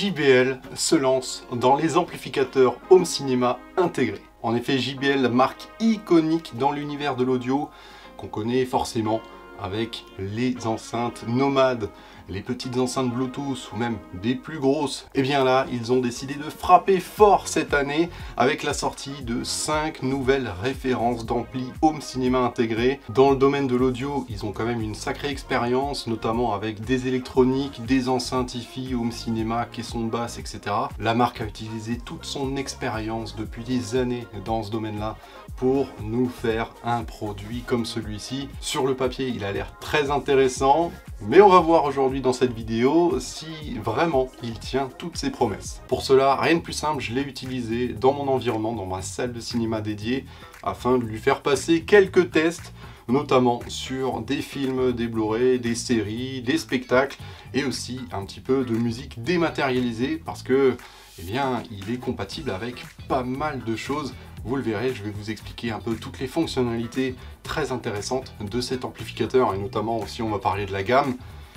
JBL se lance dans les amplificateurs home cinéma intégrés. En effet, JBL, marque iconique dans l'univers de l'audio, qu'on connaît forcément avec les enceintes nomades, les petites enceintes Bluetooth ou même des plus grosses. Et bien là, ils ont décidé de frapper fort cette année avec la sortie de 5 nouvelles références d'ampli home cinéma intégrés. Dans le domaine de l'audio, ils ont quand même une sacrée expérience, notamment avec des électroniques, des enceintes hi-fi, home cinéma, caissons de basse, etc. La marque a utilisé toute son expérience depuis des années dans ce domaine-là pour nous faire un produit comme celui-ci. Sur le papier, il a l'air très intéressant, mais on va voir aujourd'hui dans cette vidéo si vraiment il tient toutes ses promesses. Pour cela, rien de plus simple, je l'ai utilisé dans mon environnement, dans ma salle de cinéma dédiée, afin de lui faire passer quelques tests, notamment sur des films, des Blu-ray, des séries, des spectacles, et aussi un petit peu de musique dématérialisée, parce que, eh bien, il est compatible avec pas mal de choses. Vous le verrez, je vais vous expliquer un peu toutes les fonctionnalités très intéressantes de cet amplificateur, et notamment aussi on va parler de la gamme.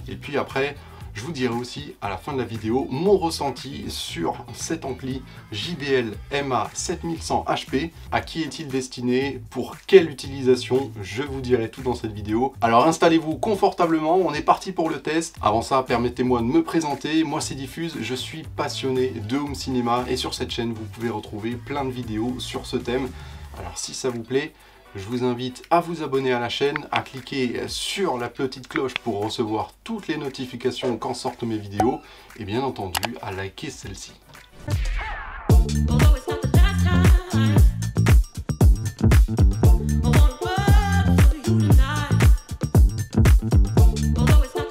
Et puis après, je vous dirai aussi à la fin de la vidéo mon ressenti sur cet ampli JBL MA7100 HP. À qui est-il destiné? Pour quelle utilisation? Je vous dirai tout dans cette vidéo. Alors installez-vous confortablement, on est parti pour le test. Avant ça, permettez-moi de me présenter. Moi c'est Diffuse, je suis passionné de home cinéma et sur cette chaîne vous pouvez retrouver plein de vidéos sur ce thème. Alors si ça vous plaît, je vous invite à vous abonner à la chaîne, à cliquer sur la petite cloche pour recevoir toutes les notifications quand sortent mes vidéos et bien entendu à liker celle-ci.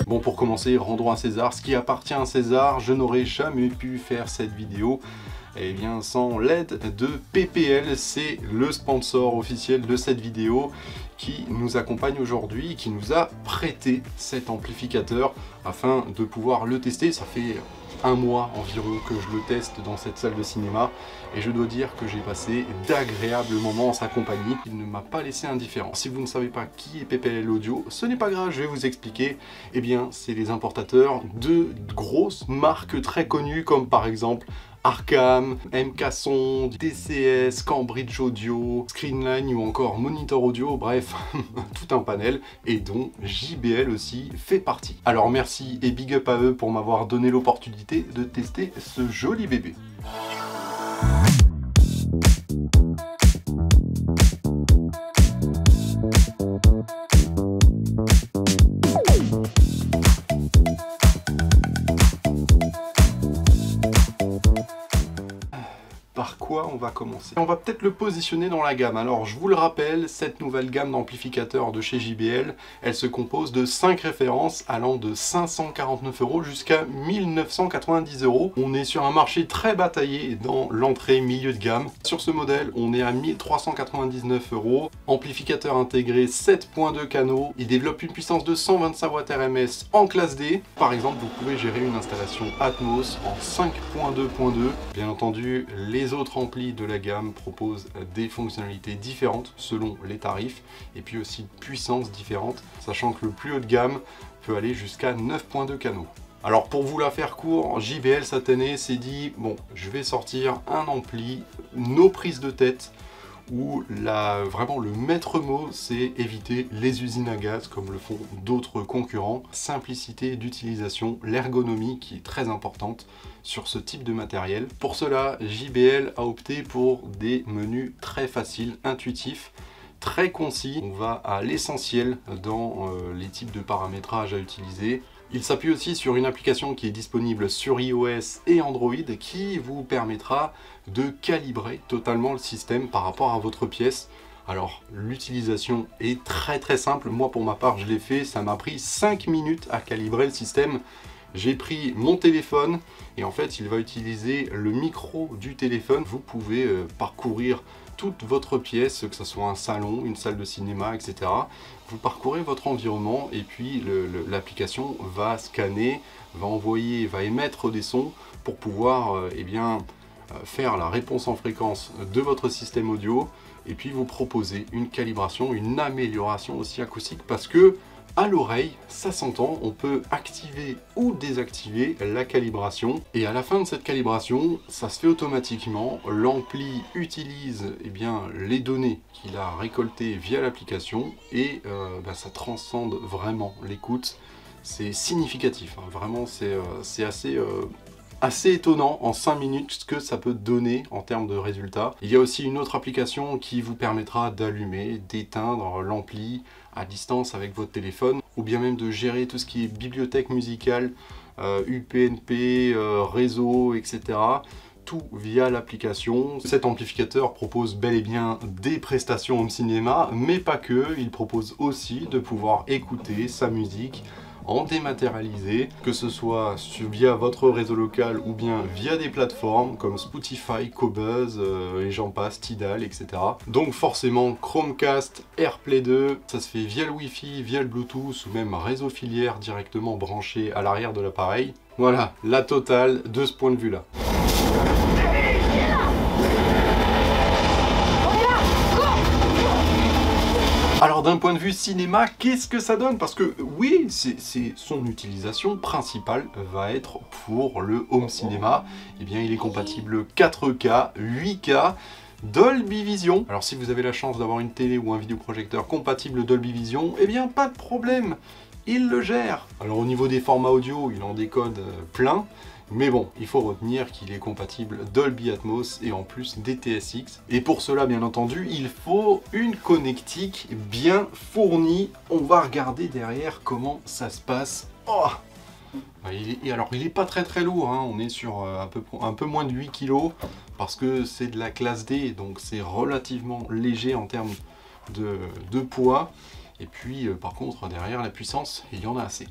Bon, pour commencer, rendons à César ce qui appartient à César. Je n'aurais jamais pu faire cette vidéo bien sans l'aide de PPL, c'est le sponsor officiel de cette vidéo qui nous accompagne aujourd'hui, qui nous a prêté cet amplificateur afin de pouvoir le tester. Ça fait un mois environ que je le teste dans cette salle de cinéma et je dois dire que j'ai passé d'agréables moments en sa compagnie. Il ne m'a pas laissé indifférent. Si vous ne savez pas qui est PPL Audio, ce n'est pas grave, je vais vous expliquer. Eh bien, c'est les importateurs de grosses marques très connues comme par exemple Arcam, MK-Son, DCS, Cambridge Audio, Screenline ou encore Monitor Audio, bref, tout un panel, et dont JBL aussi fait partie. Alors merci et big up à eux pour m'avoir donné l'opportunité de tester ce joli bébé. Par quoi on va commencer? On va peut-être le positionner dans la gamme. Alors je vous le rappelle, cette nouvelle gamme d'amplificateurs de chez JBL, elle se compose de 5 références allant de 549 € jusqu'à 1990 €. On est sur un marché très bataillé dans l'entrée milieu de gamme. Sur ce modèle, on est à 1399 €. Amplificateur intégré 7.2 canaux. Il développe une puissance de 125 Watts RMS en classe D. Par exemple, vous pouvez gérer une installation Atmos en 5.2.2. Bien entendu, les autres amplis de la gamme proposent des fonctionnalités différentes selon les tarifs et puis aussi puissances différentes, sachant que le plus haut de gamme peut aller jusqu'à 9.2 canaux. Alors pour vous la faire court, JBL cette année s'est dit bon, je vais sortir un ampli, nos prises de tête, où vraiment le maître mot c'est éviter les usines à gaz comme le font d'autres concurrents, simplicité d'utilisation, l'ergonomie qui est très importante sur ce type de matériel. Pour cela, JBL a opté pour des menus très faciles, intuitifs, très concis. On va à l'essentiel dans les types de paramétrage à utiliser. Il s'appuie aussi sur une application qui est disponible sur iOS et Android qui vous permettra de calibrer totalement le système par rapport à votre pièce. Alors l'utilisation est très simple, moi pour ma part je l'ai fait, ça m'a pris 5 minutes à calibrer le système. J'ai pris mon téléphone et en fait il va utiliser le micro du téléphone. Vous pouvez parcourir toute votre pièce, que ce soit un salon, une salle de cinéma, etc. Vous parcourez votre environnement et puis l'application va scanner, va envoyer, va émettre des sons pour pouvoir faire la réponse en fréquence de votre système audio et puis vous proposer une calibration, une amélioration aussi acoustique parce que À l'oreille, ça s'entend, on peut activer ou désactiver la calibration. Et à la fin de cette calibration, ça se fait automatiquement. L'ampli utilise les données qu'il a récoltées via l'application et ça transcende vraiment l'écoute. C'est significatif, hein. Vraiment c'est assez étonnant en 5 minutes ce que ça peut donner en termes de résultats. Il y a aussi une autre application qui vous permettra d'allumer, d'éteindre l'ampli à distance avec votre téléphone, ou bien même de gérer tout ce qui est bibliothèque musicale, UPnP, réseau, etc. Tout via l'application. Cet amplificateur propose bel et bien des prestations home cinéma, mais pas que, il propose aussi de pouvoir écouter sa musique en dématérialisé, que ce soit via votre réseau local ou bien via des plateformes comme Spotify, Qobuz et j'en passe, Tidal, etc. Donc forcément Chromecast, AirPlay 2, ça se fait via le Wi-Fi, via le Bluetooth ou même réseau filière directement branché à l'arrière de l'appareil. Voilà, la totale de ce point de vue-là. Alors d'un point de vue cinéma, qu'est-ce que ça donne? Parce que oui, son utilisation principale va être pour le home cinéma. Eh bien il est compatible 4K, 8K, Dolby Vision. Alors si vous avez la chance d'avoir une télé ou un vidéoprojecteur compatible Dolby Vision, eh bien pas de problème, il le gère. Alors au niveau des formats audio, il en décode plein. Mais bon, il faut retenir qu'il est compatible Dolby Atmos et en plus DTS:X. Et pour cela, bien entendu, il faut une connectique bien fournie. On va regarder derrière comment ça se passe. Oh, il est pas très lourd, hein. On est sur un peu moins de 8 kg parce que c'est de la classe D, donc c'est relativement léger en termes de poids. Et puis par contre derrière la puissance, il y en a assez.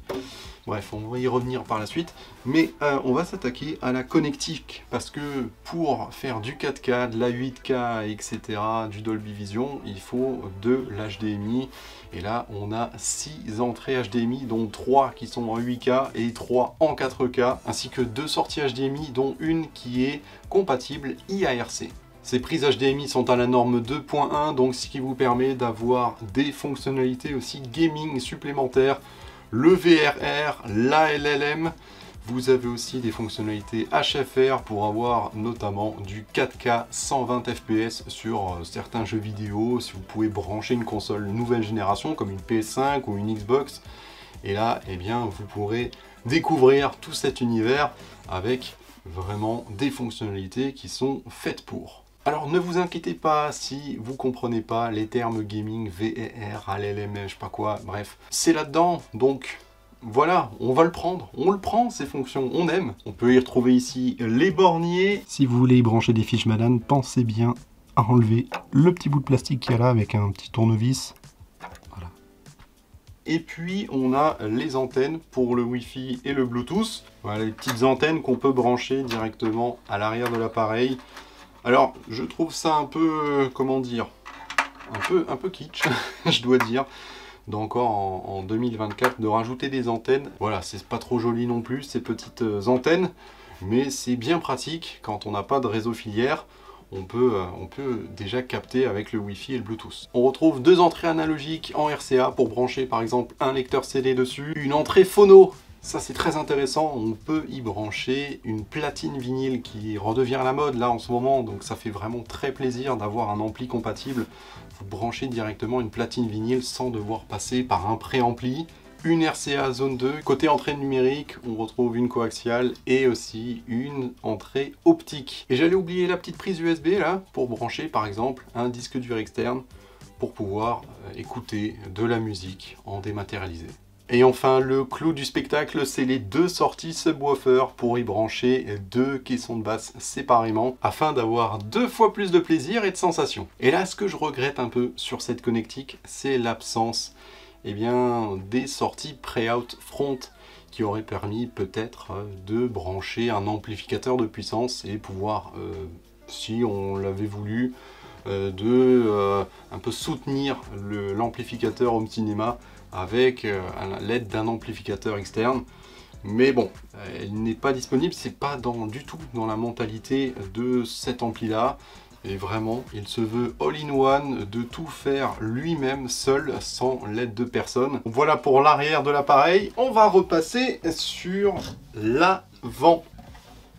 Bref, on va y revenir par la suite. Mais on va s'attaquer à la connectique. Parce que pour faire du 4K, de la 8K, etc., du Dolby Vision, il faut de l'HDMI. Et là, on a 6 entrées HDMI, dont 3 qui sont en 8K et 3 en 4K. Ainsi que 2 sorties HDMI, dont une qui est compatible IARC. Ces prises HDMI sont à la norme 2.1, donc ce qui vous permet d'avoir des fonctionnalités aussi gaming supplémentaires, le VRR, la LLM. Vous avez aussi des fonctionnalités HFR pour avoir notamment du 4K 120 fps sur certains jeux vidéo, si vous pouvez brancher une console nouvelle génération comme une PS5 ou une Xbox. Et là, eh bien, vous pourrez découvrir tout cet univers avec vraiment des fonctionnalités qui sont faites pour. Alors ne vous inquiétez pas si vous comprenez pas les termes gaming, VRR, LLM, je sais pas quoi, bref. C'est là-dedans, donc voilà, on va le prendre. On le prend, ces fonctions, on aime. On peut y retrouver ici les borniers. Si vous voulez y brancher des fiches Madden, pensez bien à enlever le petit bout de plastique qu'il y a là avec un petit tournevis. Voilà. Et puis on a les antennes pour le Wi-Fi et le Bluetooth. Voilà les petites antennes qu'on peut brancher directement à l'arrière de l'appareil. Alors, je trouve ça un peu, comment dire, un peu kitsch, je dois dire, d'encore en 2024, de rajouter des antennes. Voilà, c'est pas trop joli non plus, ces petites antennes, mais c'est bien pratique quand on n'a pas de réseau filière. On peut déjà capter avec le Wi-Fi et le Bluetooth. On retrouve 2 entrées analogiques en RCA pour brancher par exemple un lecteur CD dessus, une entrée phono. Ça c'est très intéressant, on peut y brancher une platine vinyle qui redevient à la mode là en ce moment, donc ça fait vraiment très plaisir d'avoir un ampli compatible. Vous branchez directement une platine vinyle sans devoir passer par un préampli. Une RCA zone 2, côté entrée numérique, on retrouve une coaxiale et aussi une entrée optique. Et j'allais oublier la petite prise USB là, pour brancher par exemple un disque dur externe pour pouvoir écouter de la musique en dématérialisé. Et enfin, le clou du spectacle, c'est les 2 sorties subwoofer pour y brancher 2 caissons de basse séparément afin d'avoir 2 fois plus de plaisir et de sensations. Et là, ce que je regrette un peu sur cette connectique, c'est l'absence des sorties pré-out front qui auraient permis peut-être de brancher un amplificateur de puissance et pouvoir, si on l'avait voulu, un peu soutenir l'amplificateur home cinéma avec l'aide d'un amplificateur externe. Mais bon, il n'est pas disponible, c'est pas du tout dans la mentalité de cet ampli là. Et vraiment, il se veut all-in-one de tout faire lui-même, seul, sans l'aide de personne. Voilà pour l'arrière de l'appareil. On va repasser sur l'avant.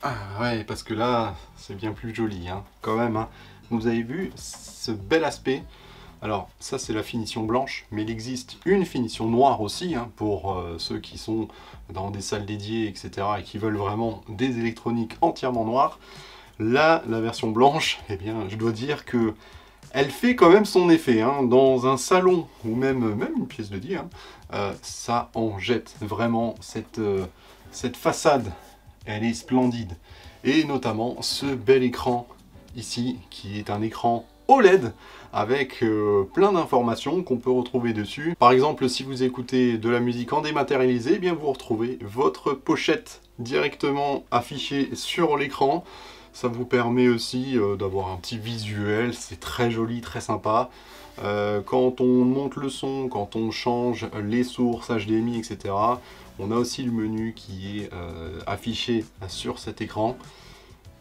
Ah ouais, parce que là, c'est bien plus joli, hein, quand même. Hein. Vous avez vu ce bel aspect. Alors, ça, c'est la finition blanche, mais il existe une finition noire aussi, hein, pour ceux qui sont dans des salles dédiées, etc., et qui veulent vraiment des électroniques entièrement noires. Là, la version blanche, eh bien, je dois dire que elle fait quand même son effet. Hein. Dans un salon, ou même une pièce de lit, hein, ça en jette. Vraiment, cette façade, elle est splendide. Et notamment, ce bel écran ici, qui est un écran OLED, avec plein d'informations qu'on peut retrouver dessus. Par exemple, si vous écoutez de la musique en dématérialisé, eh bien vous retrouvez votre pochette directement affichée sur l'écran. Ça vous permet aussi d'avoir un petit visuel, c'est très joli, très sympa. Quand on monte le son, quand on change les sources HDMI, etc., on a aussi le menu qui est affiché sur cet écran.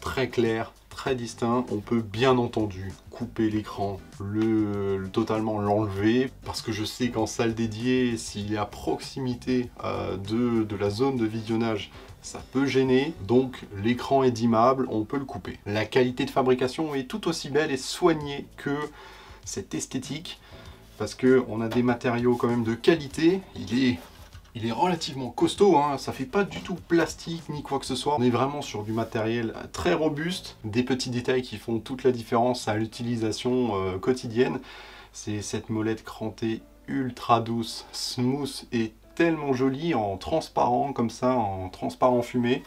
Très clair, très distinct. On peut bien entendu couper l'écran, totalement l'enlever, parce que je sais qu'en salle dédiée, s'il est à proximité de la zone de visionnage, ça peut gêner, donc l'écran est dimmable, on peut le couper. La qualité de fabrication est tout aussi belle et soignée que cette esthétique, parce qu'on a des matériaux quand même de qualité. Il est relativement costaud, hein, ça fait pas du tout plastique ni quoi que ce soit. On est vraiment sur du matériel très robuste, des petits détails qui font toute la différence à l'utilisation quotidienne. C'est cette molette crantée ultra douce, smooth et tellement jolie en transparent comme ça, en transparent fumé,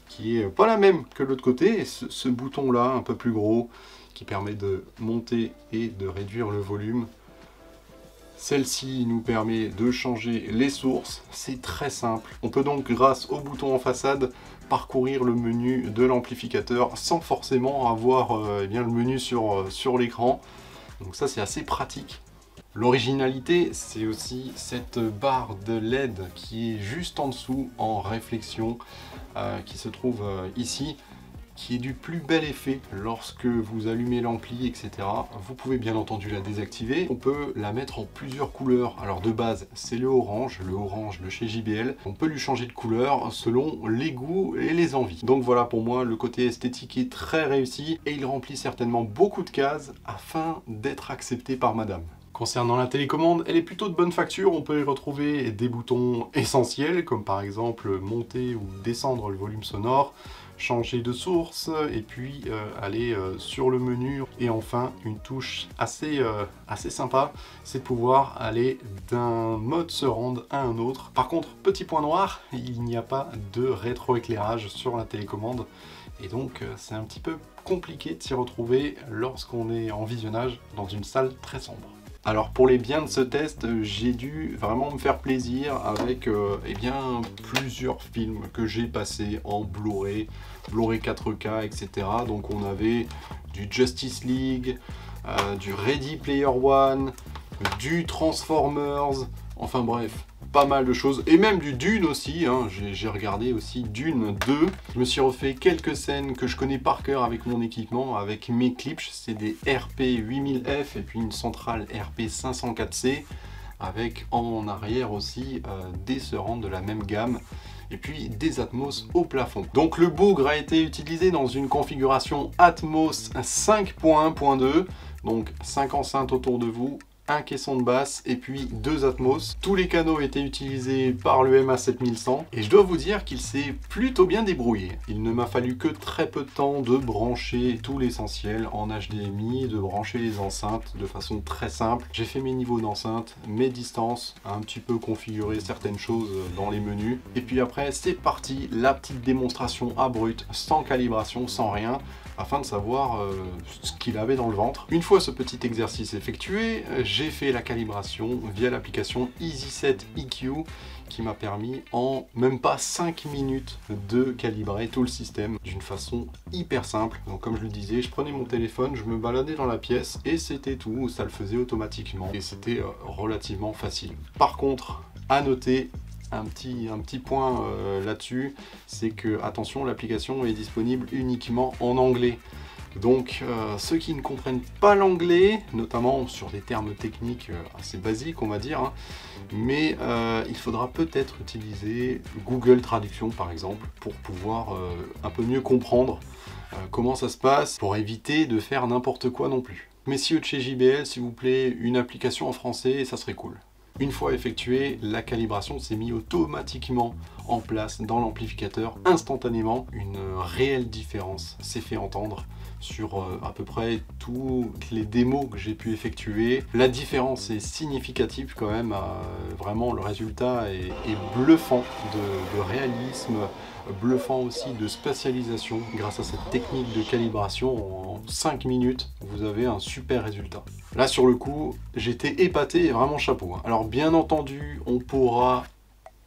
qui est pas la même que l'autre côté. Et ce bouton là, un peu plus gros, qui permet de monter et de réduire le volume. Celle-ci nous permet de changer les sources, c'est très simple. On peut donc, grâce au bouton en façade, parcourir le menu de l'amplificateur sans forcément avoir eh bien, le menu sur l'écran. Donc ça, c'est assez pratique. L'originalité, c'est aussi cette barre de LED qui est juste en dessous, en réflexion, qui se trouve ici, qui est du plus bel effet lorsque vous allumez l'ampli, etc. Vous pouvez bien entendu la désactiver. On peut la mettre en plusieurs couleurs. Alors de base, c'est le orange de chez JBL. On peut lui changer de couleur selon les goûts et les envies. Donc voilà, pour moi, le côté esthétique est très réussi et il remplit certainement beaucoup de cases afin d'être accepté par madame. Concernant la télécommande, elle est plutôt de bonne facture. On peut y retrouver des boutons essentiels, comme par exemple monter ou descendre le volume sonore, changer de source, et puis aller sur le menu. Et enfin, une touche assez sympa, c'est de pouvoir aller d'un mode surround à un autre. Par contre, petit point noir, il n'y a pas de rétroéclairage sur la télécommande. Et donc, c'est un petit peu compliqué de s'y retrouver lorsqu'on est en visionnage dans une salle très sombre. Alors pour les biens de ce test, j'ai dû vraiment me faire plaisir avec eh bien, plusieurs films que j'ai passés en Blu-ray 4K, etc. Donc on avait du Justice League, du Ready Player One, du Transformers, enfin bref, pas mal de choses, et même du Dune aussi, hein. J'ai regardé aussi Dune 2, je me suis refait quelques scènes que je connais par cœur avec mon équipement, avec mes clips, c'est des RP8000F et puis une centrale RP504C, avec en arrière aussi des surrounds de la même gamme, et puis des Atmos au plafond. Donc le bougre a été utilisé dans une configuration Atmos 5.1.2, donc 5 enceintes autour de vous, un caisson de basse et puis 2 Atmos. Tous les canaux étaient utilisés par le MA7100 et je dois vous dire qu'il s'est plutôt bien débrouillé. Il ne m'a fallu que très peu de temps de brancher tout l'essentiel en HDMI, de brancher les enceintes de façon très simple. J'ai fait mes niveaux d'enceinte, mes distances, un petit peu configurer certaines choses dans les menus. Et puis après, c'est parti, la petite démonstration à brut, sans calibration, sans rien, afin de savoir ce qu'il avait dans le ventre. Une fois ce petit exercice effectué, j'ai fait la calibration via l'application EasySet EQ qui m'a permis en même pas 5 minutes de calibrer tout le système d'une façon hyper simple. Donc comme je le disais, je prenais mon téléphone, je me baladais dans la pièce et c'était tout, ça le faisait automatiquement et c'était relativement facile. Par contre, à noter, un petit point là-dessus, c'est que, attention, l'application est disponible uniquement en anglais. Donc ceux qui ne comprennent pas l'anglais, notamment sur des termes techniques assez basiques on va dire, hein, mais il faudra peut-être utiliser Google Traduction par exemple pour pouvoir un peu mieux comprendre comment ça se passe, pour éviter de faire n'importe quoi non plus. Messieurs de chez JBL, s'il vous plaît, une application en français, ça serait cool. Une fois effectuée, la calibration s'est mise automatiquement en place dans l'amplificateur instantanément. Une réelle différence s'est fait entendre sur à peu près toutes les démos que j'ai pu effectuer. La différence est significative quand même, vraiment le résultat est bluffant de réalisme, bluffant aussi de spatialisation. Grâce à cette technique de calibration, en 5 minutes, vous avez un super résultat. Là sur le coup, j'étais épaté et vraiment chapeau. Alors bien entendu, on pourra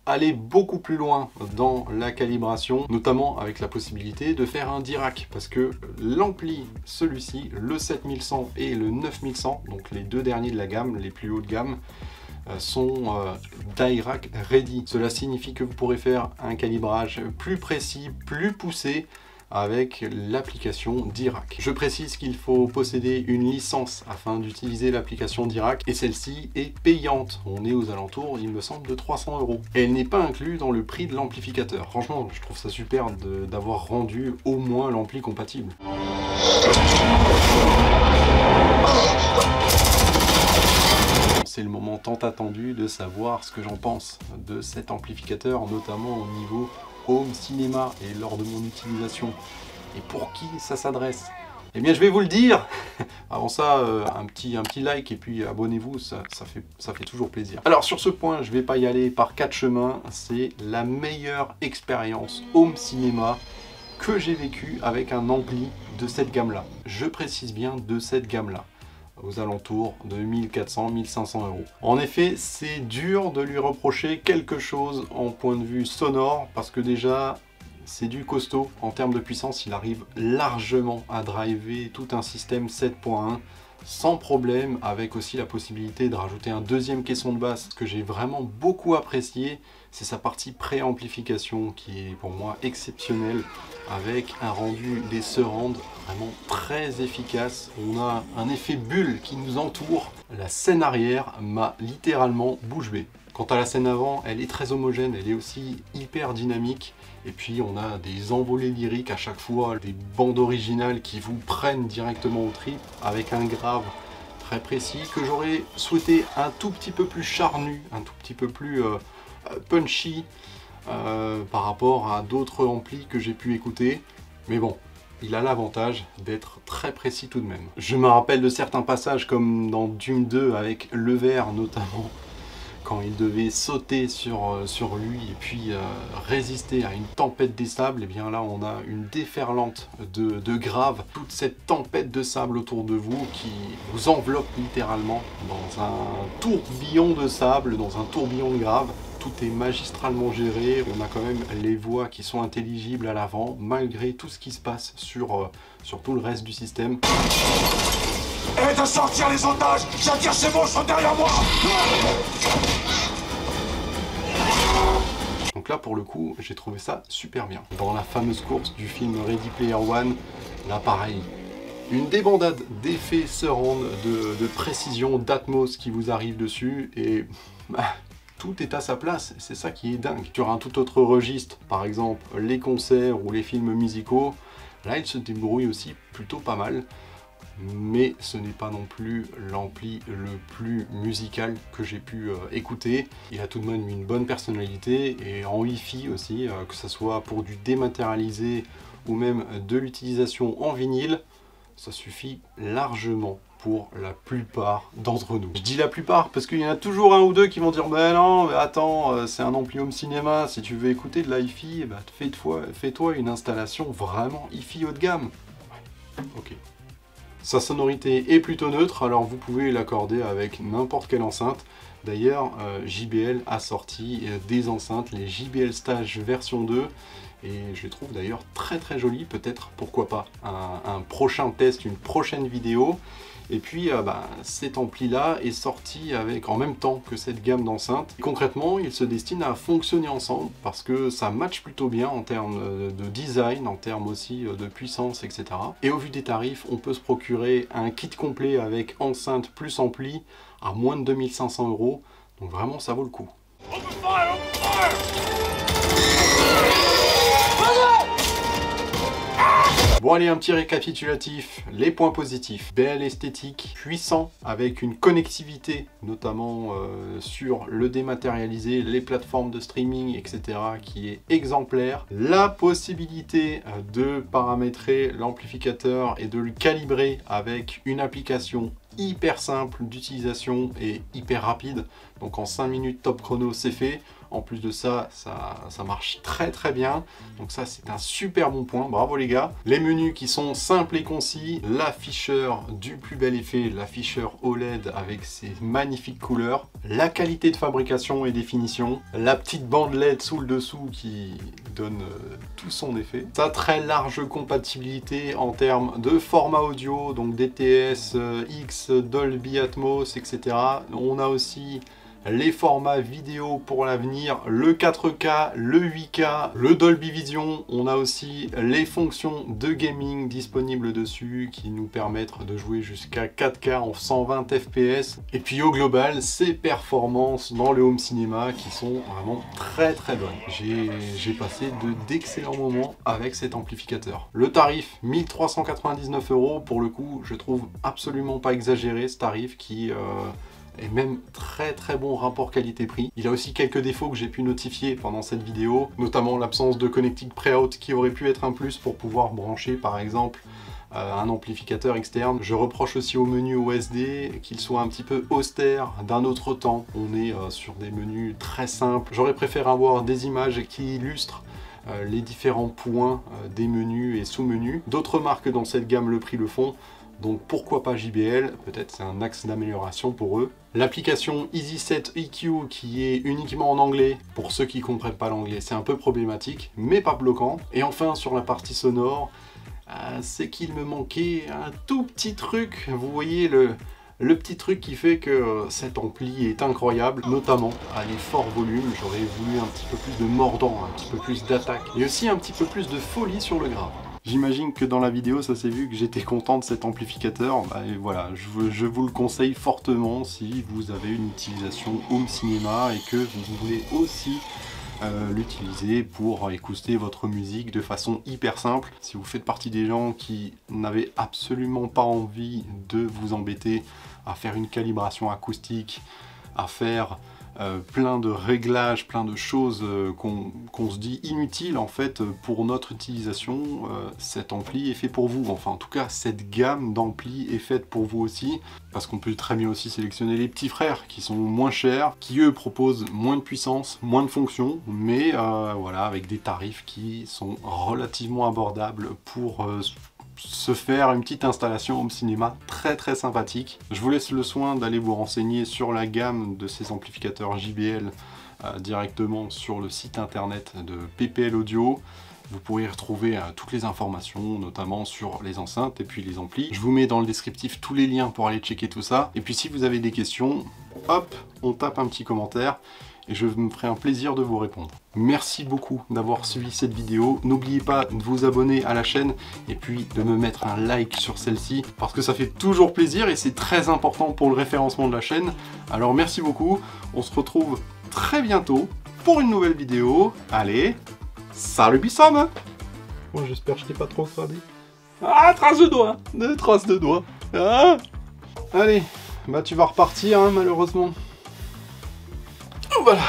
aller beaucoup plus loin dans la calibration, notamment avec la possibilité de faire un Dirac, parce que l'ampli, celui-ci, le 7100 et le 9100, donc les deux derniers de la gamme, les plus hauts de gamme, sont Dirac ready. Cela signifie que vous pourrez faire un calibrage plus précis, plus poussé, avec l'application Dirac. Je précise qu'il faut posséder une licence afin d'utiliser l'application Dirac et celle-ci est payante. On est aux alentours, il me semble, de 300 €. Elle n'est pas inclue dans le prix de l'amplificateur. Franchement, je trouve ça super d'avoir rendu au moins l'ampli compatible. C'est le moment tant attendu de savoir ce que j'en pense de cet amplificateur, notamment au niveau home cinéma et lors de mon utilisation. Et pour qui ça s'adresse? Eh bien je vais vous le dire. Avant ça, un petit like et puis abonnez-vous, ça fait toujours plaisir. Alors sur ce point, je vais pas y aller par 4 chemins, c'est la meilleure expérience home cinéma que j'ai vécue avec un ampli de cette gamme-là. Je précise bien de cette gamme-là, aux alentours de 1400-1500 €. En effet, c'est dur de lui reprocher quelque chose en point de vue sonore, parce que déjà, c'est du costaud. En termes de puissance, il arrive largement à driver tout un système 7.1 sans problème, avec aussi la possibilité de rajouter un deuxième caisson de basse. Ce que j'ai vraiment beaucoup apprécié, c'est sa partie préamplification qui est pour moi exceptionnelle, avec un rendu des surrounds vraiment très efficace. On a un effet bulle qui nous entoure. La scène arrière m'a littéralement bouche bée. Quant à la scène avant, elle est très homogène, elle est aussi hyper dynamique. Et puis on a des envolées lyriques à chaque fois, des bandes originales qui vous prennent directement au trip, avec un grave très précis que j'aurais souhaité un tout petit peu plus charnu, un tout petit peu plus punchy par rapport à d'autres amplis que j'ai pu écouter. Mais bon, il a l'avantage d'être très précis tout de même. Je me rappelle de certains passages comme dans Doom 2 avec le verre notamment, quand il devait sauter sur lui et puis résister à une tempête des sables. Et bien là on a une déferlante de grave, toute cette tempête de sable autour de vous qui vous enveloppe littéralement dans un tourbillon de sable, dans un tourbillon de grave. Tout est magistralement géré, on a quand même les voix qui sont intelligibles à l'avant, malgré tout ce qui se passe sur tout le reste du système. Et de sortir les otages! J'attire ces monstres derrière moi! Donc là pour le coup, j'ai trouvé ça super bien. Dans la fameuse course du film Ready Player One, là pareil, une débandade d'effets surround, de précision, d'atmos qui vous arrive dessus et tout est à sa place, c'est ça qui est dingue. Sur un tout autre registre, par exemple les concerts ou les films musicaux, là il se débrouille aussi plutôt pas mal. Mais ce n'est pas non plus l'ampli le plus musical que j'ai pu écouter. Il a tout de même une bonne personnalité et en Wi-Fi aussi, que ce soit pour du dématérialisé ou même de l'utilisation en vinyle, ça suffit largement pour la plupart d'entre nous. Je dis la plupart parce qu'il y en a toujours un ou deux qui vont dire bah non, mais attends, c'est un ampli home cinéma, si tu veux écouter de la hi-fi, bah, fais-toi une installation vraiment hi-fi haut de gamme. Ouais, ok. Sa sonorité est plutôt neutre, alors vous pouvez l'accorder avec n'importe quelle enceinte. D'ailleurs, JBL a sorti des enceintes, les JBL Stage version 2, et je les trouve d'ailleurs très très jolies. Peut-être, pourquoi pas, un prochain test, une prochaine vidéo. Et puis cet ampli là est sorti avec en même temps que cette gamme d'enceintes. Concrètement, ils se destinent à fonctionner ensemble parce que ça match plutôt bien en termes de design, en termes aussi de puissance, etc. Et au vu des tarifs, on peut se procurer un kit complet avec enceinte plus ampli à moins de 2500 €. Donc vraiment, ça vaut le coup. Bon allez, un petit récapitulatif, les points positifs. Belle esthétique, puissant, avec une connectivité, notamment sur le dématérialisé, les plateformes de streaming, etc., qui est exemplaire. La possibilité de paramétrer l'amplificateur et de le calibrer avec une application hyper simple d'utilisation et hyper rapide. Donc en 5 minutes top chrono, c'est fait. En plus de ça, ça marche très bien. Donc ça, c'est un super bon point. Bravo les gars. Les menus qui sont simples et concis. L'afficheur du plus bel effet, l'afficheur OLED avec ses magnifiques couleurs. La qualité de fabrication et définition. La petite bande LED sous le dessous qui donne tout son effet. Sa très large compatibilité en termes de format audio, donc DTS, X, Dolby Atmos, etc. On a aussi les formats vidéo pour l'avenir, le 4K, le 8K, le Dolby Vision. On a aussi les fonctions de gaming disponibles dessus qui nous permettent de jouer jusqu'à 4K en 120 fps. Et puis au global, ces performances dans le home cinéma qui sont vraiment très bonnes. J'ai passé d'excellents moments avec cet amplificateur. Le tarif, 1399 €. Pour le coup, je trouve absolument pas exagéré ce tarif qui... et même très bon rapport qualité-prix. Il a aussi quelques défauts que j'ai pu notifier pendant cette vidéo, notamment l'absence de connectique pré-out qui aurait pu être un plus pour pouvoir brancher par exemple un amplificateur externe. Je reproche aussi au menu OSD qu'il soit un petit peu austère d'un autre temps. On est sur des menus très simples. J'aurais préféré avoir des images qui illustrent les différents points des menus et sous-menus. D'autres marques dans cette gamme le prix le font. Donc pourquoi pas JBL, peut-être c'est un axe d'amélioration pour eux. L'application EasySet EQ qui est uniquement en anglais, pour ceux qui ne comprennent pas l'anglais, c'est un peu problématique, mais pas bloquant. Et enfin sur la partie sonore, c'est qu'il me manquait un tout petit truc. Vous voyez le petit truc qui fait que cet ampli est incroyable, notamment à les forts volumes. J'aurais voulu un petit peu plus de mordant, un petit peu plus d'attaque, et aussi un petit peu plus de folie sur le grave. J'imagine que dans la vidéo, ça s'est vu que j'étais content de cet amplificateur. Et voilà, je vous le conseille fortement si vous avez une utilisation home cinéma et que vous voulez aussi l'utiliser pour écouter votre musique de façon hyper simple. Si vous faites partie des gens qui n'avaient absolument pas envie de vous embêter à faire une calibration acoustique, à faire plein de réglages, plein de choses qu'on se dit inutiles en fait pour notre utilisation, cet ampli est fait pour vous. Enfin en tout cas cette gamme d'ampli est faite pour vous aussi, parce qu'on peut très bien aussi sélectionner les petits frères qui sont moins chers, qui eux proposent moins de puissance, moins de fonctions, mais voilà, avec des tarifs qui sont relativement abordables pour se faire une petite installation home cinéma très sympathique. Je vous laisse le soin d'aller vous renseigner sur la gamme de ces amplificateurs JBL directement sur le site internet de PPL Audio. Vous pourrez retrouver toutes les informations, notamment sur les enceintes et puis les amplis. Je vous mets dans le descriptif tous les liens pour aller checker tout ça. Et puis si vous avez des questions, hop, on tape un petit commentaire et je me ferai un plaisir de vous répondre. Merci beaucoup d'avoir suivi cette vidéo. N'oubliez pas de vous abonner à la chaîne et puis de me mettre un like sur celle-ci parce que ça fait toujours plaisir et c'est très important pour le référencement de la chaîne. Alors merci beaucoup, on se retrouve très bientôt pour une nouvelle vidéo. Allez, salut Bissam. Bon, j'espère que je t'ai pas trop cradé. Ah, trace de doigts, deux traces de doigts. Ah. Allez, bah tu vas repartir hein, malheureusement. Voilà.